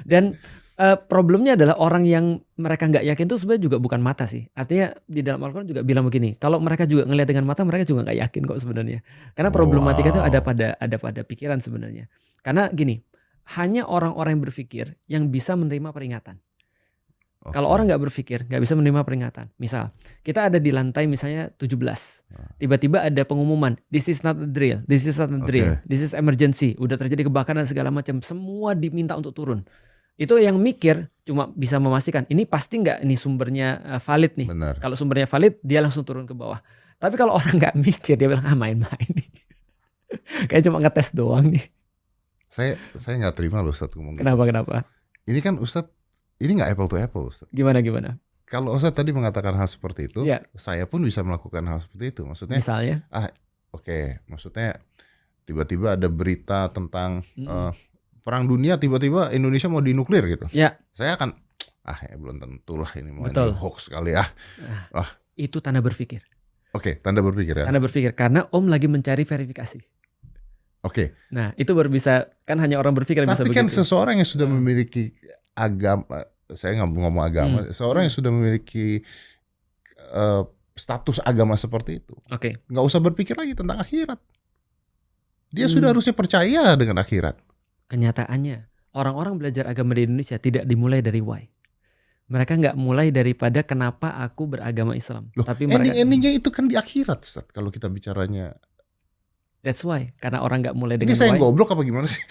Dan problemnya adalah orang yang mereka nggak yakin itu sebenarnya juga bukan mata sih. Artinya di dalam Al-Quran juga bilang begini, kalau mereka juga ngelihat dengan mata, mereka juga nggak yakin kok sebenarnya. Karena problematika itu ada pada pikiran sebenarnya. Karena gini, hanya orang-orang yang berpikir yang bisa menerima peringatan. Kalau orang nggak berpikir, nggak bisa menerima peringatan. Misal, kita ada di lantai misalnya 17. Tiba-tiba ada pengumuman, this is not a drill, this is not a drill, this is emergency. Udah terjadi kebakaran dan segala macam. Semua diminta untuk turun. Itu yang mikir cuma bisa memastikan, ini pasti nggak ini sumbernya valid nih. Benar. Kalau sumbernya valid, dia langsung turun ke bawah. Tapi kalau orang nggak mikir, dia bilang, main-main nih. Kayak cuma ngetes doang nih. Saya nggak terima loh Ustadz ngomong. Kenapa? Ini kan Ustadz, ini nggak apple to apple Ustadz. Gimana? Kalau Ustadz tadi mengatakan hal seperti itu, ya. Saya pun bisa melakukan hal seperti itu. Maksudnya, misalnya, maksudnya tiba-tiba ada berita tentang perang dunia, tiba-tiba Indonesia mau dinuklir gitu. Ya. Saya akan, belum tentu lah ini mau hoax kali ya. Itu tanda berpikir. Tanda berpikir ya. Tanda berpikir karena Om lagi mencari verifikasi. Nah itu baru bisa, kan hanya orang berpikir yang bisa begitu. Tapi kan seseorang yang sudah memiliki agama, saya nggak ngomong agama, seorang yang sudah memiliki status agama seperti itu, nggak usah berpikir lagi tentang akhirat. Dia sudah harusnya percaya dengan akhirat. Kenyataannya orang-orang belajar agama di Indonesia tidak dimulai dari why. Mereka nggak mulai daripada kenapa aku beragama Islam. Tapi endingnya itu kan di akhirat, Ustaz. Kalau kita bicaranya. That's why, karena orang nggak mulai dengan ini saya goblok apa gimana sih?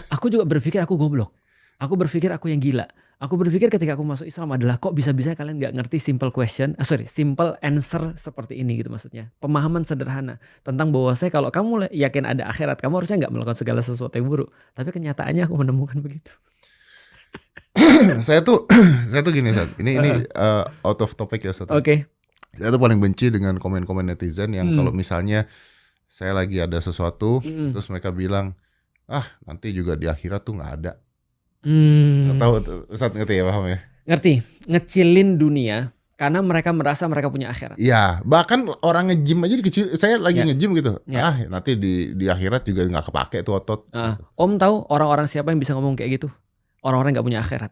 Aku juga berpikir aku goblok. Aku berpikir aku yang gila. Aku berpikir ketika aku masuk Islam adalah kok bisa-bisa kalian nggak ngerti simple answer seperti ini gitu maksudnya. Pemahaman sederhana tentang bahwa saya kalau kamu yakin ada akhirat, kamu harusnya nggak melakukan segala sesuatu yang buruk. Tapi kenyataannya aku menemukan begitu. saya tuh gini Ustaz. Ini out of topic ya Ustaz. Saya tuh paling benci dengan komen-komen netizen yang kalau misalnya saya lagi ada sesuatu, terus mereka bilang, nanti juga di akhirat tuh nggak ada. Tahu Ustaz, ngerti ya, paham ya? Ngerti, ngecilin dunia karena mereka merasa mereka punya akhirat. Iya, bahkan orang nge-gym aja dikecil. Saya lagi nge-gym gitu. Nanti di akhirat juga nggak kepake tuh otot. Om tahu orang-orang siapa yang bisa ngomong kayak gitu? Orang-orang nggak punya akhirat.